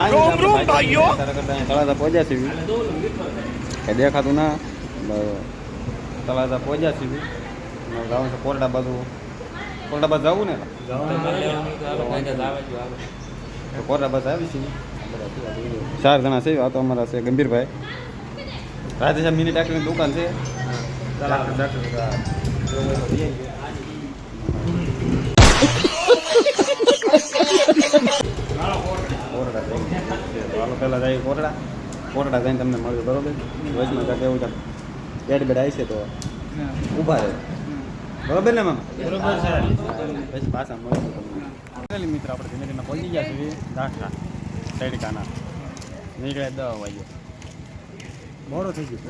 તળાજા પહોંચ્યા છે કઈ દેખાતું ના તળાજા પહોંચ્યા છે જવું છે કોરડા બાજુ જવું ને કોરડા બાજુ આવી છે 4 જણા છે આ તો અમારા છે ગંભીરભાઈ રાધેશ્યામ મિની ડાક્ટરની દુકાન છે પેલા જાય કોરડા જઈને તમને મળ્યું બરોબર વચમાં કાંઈક એવું છે બેડ આવી છે તો ઊભા રહે બરોબર ને મામા બરોબર છે પછી પાછા મળ્યું તમને મિત્ર આપણે ધીમે ધીમે પહોંચી ગયા છીએ દાખલા તડકાના નીકળ્યા 10 વાગે મોડું થઈ ગયું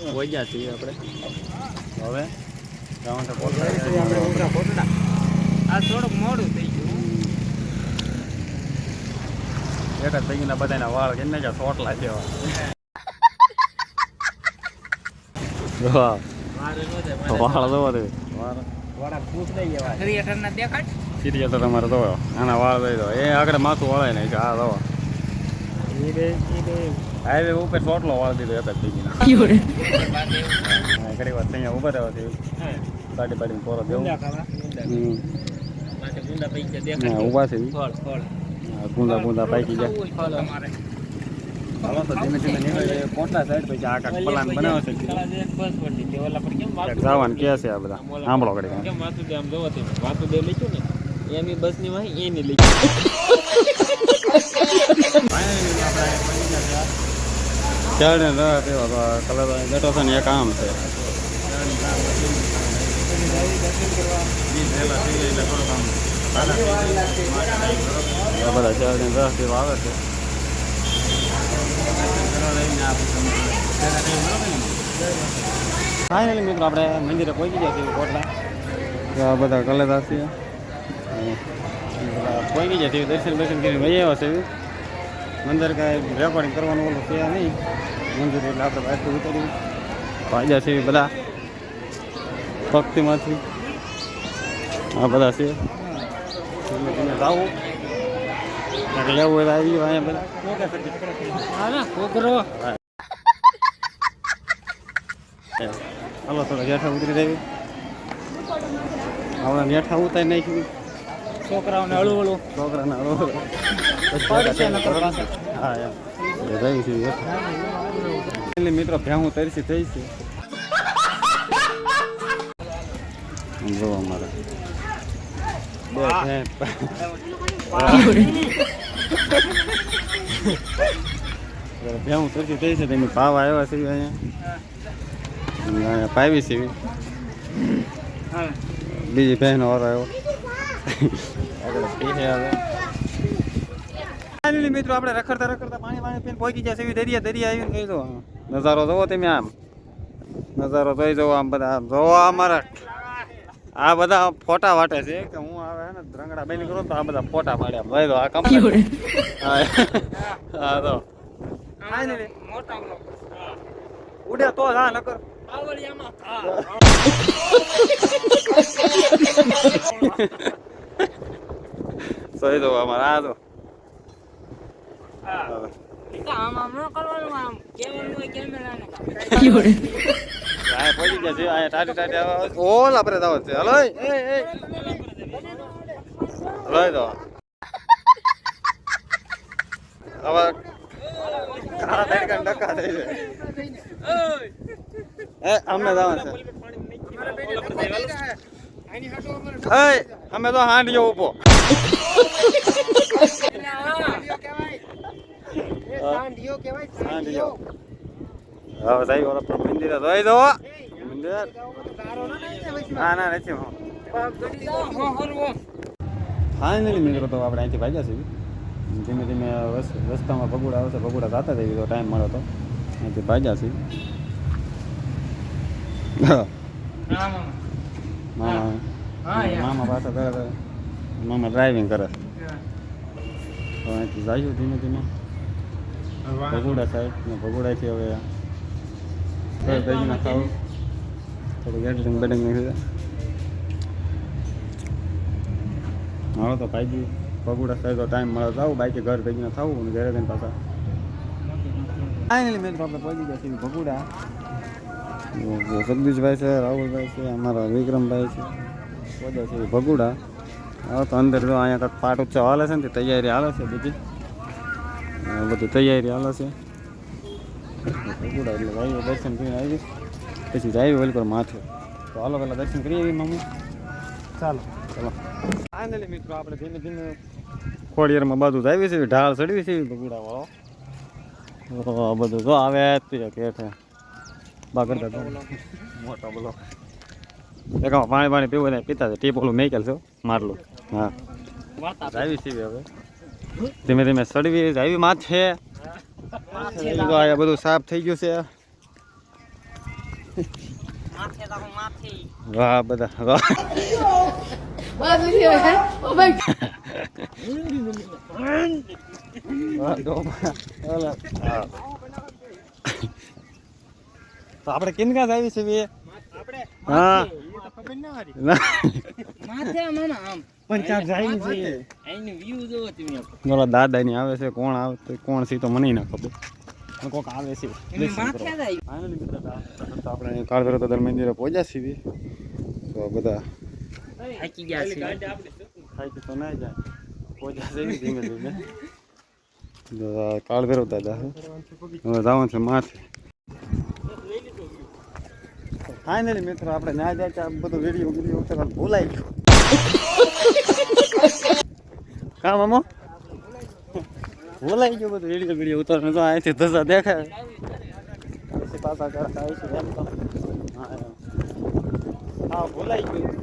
પહોંચ્યા છીએ આપણે હવે જવાનું છે કોરડા આ થોડુંક મોડું થઈ ગયું એક જ થઈ ગયું બધાના વાળ કેમ કે સોટલા જેવા વાળ જોવો તે સિરિયલ તો તમારે જોવો આના વાળ દઈ દો એ આગળ માથું વળાય ને આ જોવો હાઈવે ઉપર સોટલો વાળ દીધો એક જ થઈ ગયો ઘણી વાત અહીંયા ઉભા રહેવાથી પાટી પાટીને પોરો દેવું ઉભા છે ગુંદા પાકી જાય હાલો તો ધીમે ધીમે નીકળે કોટલા સાઈડ પછી આ કાંક પ્લાન બનાવે છે જવાનું કે છે આ બધા સાંભળો ઘડી કેમ વાસુદેવ આમ જોવો તમે વાસુદેવ લખ્યું ને એની બસની વાહી એની લખ્યું ચાલે કલર બેઠો છે ને એક આમ છે બધા ચાલે રસ જેવો આવે છે ફાઇનલી મિત્રો આપણે મંદિરે પહોંચી ગયા છીએ કોટલા બધા કલેદાર છે પહોંચી ગયા છીએ દર્શન કરીને વહી આવ્યા છે મંદિર કાંઈ રેકોર્ડિંગ કરવાનું ઓલું છે નહીં મંદિર એટલે આપણે બહારથી ઉતરી ભાગ્યા છે બધા ભક્તિમાંથી આ બધા છે તમે જાઓ લેવું હોય આવી અહીંયા બધા હાલો થોડા જેઠા ઉતરી દેવી હમણાં જેઠા ઉતારી નાખ્યું છોકરાઓને હળવું છોકરાને હળવું હા એમ રહ્યું છે મિત્રો ભેહું તરસી થઈ છે જો અમારે ભેહું તરસી થઈ છે તેની ભાવ આવ્યા છે અહીંયા પાવી છે બીજી બહેનો વાળો આવ્યો આગળ મિત્રો આપણે રખડતા પાણી પીને પહોંચી ગયા છે દરિયા આવીને કહી દો નજારો જોવો તમે આમ નજારો જોઈ જવો આમ બધા આમ જોવો અમારા આ બધા ફોટા વાટે છે કે હું આવે ને રંગડા બેની કરું તો આ બધા ફોટા પાડ્યા જોઈ દો આ કમ્પ્લીટ હા તો મોટા ઉડે તો હા નકર જોઈ દો અમારા આ તો પહોંચી ગયા છે અહીંયા ટાટી ઓલ આપણે દાવત છે હલો હલો તો હવે કાળા તડકા ડકા થઈ છે અમને દાવત છે અમે તો હાંડીઓ ઉભો હવે સાહેબ ઓલા મંદિર જોઈ દો મંદિર ના નથી ફાઇનલી મિત્રો તો આપણે અહીંથી ભાગ્યા છીએ ધીમે ધીમે રસ્તામાં ભગુડા આવશે ભગુડા જતા થઈ તો ટાઈમ મળ્યો તો અહીંથી ભાગ્યા છીએ મામા પાછા કરે મામા ડ્રાઇવિંગ કરે તો અહીંથી જઈશું ધીમે ધીમે ભગુડા સાઈડ ને ભગુડાથી હવે ભેગી ખાવું થોડું ગેટિંગ બેટિંગ નહીં હવે તો ભાઈ ભગુડા થાય તો ટાઈમ મળે તો આવું, બાકી ઘર ભેગીને થવું અને ઘરે જઈને પાછા ફાઇનલી મિત્રો આપણે પહોંચી ગયા છીએ ભગુડા. જગદીશભાઈ છે, રાહુલભાઈ છે, અમારા વિક્રમભાઈ છે, પહોંચ્યા છે ભગુડા. હવે તો અંદર જો અહીંયા કાંઈક પાટ ઉત્સવ હાલે છે ને તે તૈયારી હાલે છે બધી તૈયારી હાલે છે ભગુડા. એટલે ભાઈ દર્શન કરીને આવી પછી જાય ઓલી પર માથે. તો હાલો પહેલાં દર્શન કરીએ એવી મામું. ચાલો ચાલો ફાઇનલી મિત્રો આપણે ધીમે ધીમે ખોડિયારમાં બાજુ જ આવી છે, ઢાળ ચડવી છે ભગુડા વાળો. બધું જો આવે કેઠે બાગર મોટો બોલો એકામાં પાણી પીવું ને પીતા છે ટીપ ઓલું મેકેલ છો મારલું. હા આવી છે હવે ધીમે ધીમે ચડવી આવી માથે. બધું સાફ થઈ ગયું છે. વાહ બધા વાહ તો આપણે કિનકા આવી છે હા દાદા ની આવે છે. કોણ આવે કોણ છે તો મને ના ખબર. કોક આવે છે આપણે કાળભૈરવ મંદિરે પહોંચ્યા છીએ. તો બધા તો ના જાય પહોંચ્યા છે ધીમે ધીમે. કાળભૈરવ દાદા હવે જવાનું છે માથે. ફાઇનલી મિત્રો આપણે ના જાય ત્યાં બધું વિડીયો ઉતારવાનું ભૂલાઈ ગયું. કા મામો ભૂલાઈ ગયું બધું વિડીયો ઉતારવાનું. તો અહીંથી ધજા દેખાય પછી પાછા કરતા આવીશું એમ તો. હા ભૂલાઈ ગયું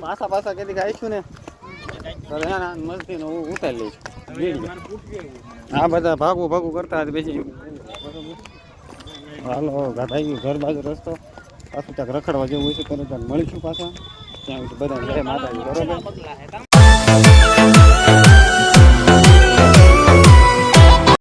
માસા પાસા કદી આવીશું ને ત્યારે એના મસ્તી નો ઉતારી લઈશું. આ બધા ભાગવું કરતા હતા પછી હાલો ગાતા ગયું ઘર બાજુ રસ્તો પાછું ત્યાં રખડવા જેવું હોય છે. તરત મળીશું પાછા ત્યાં બધા માતા બરોબર.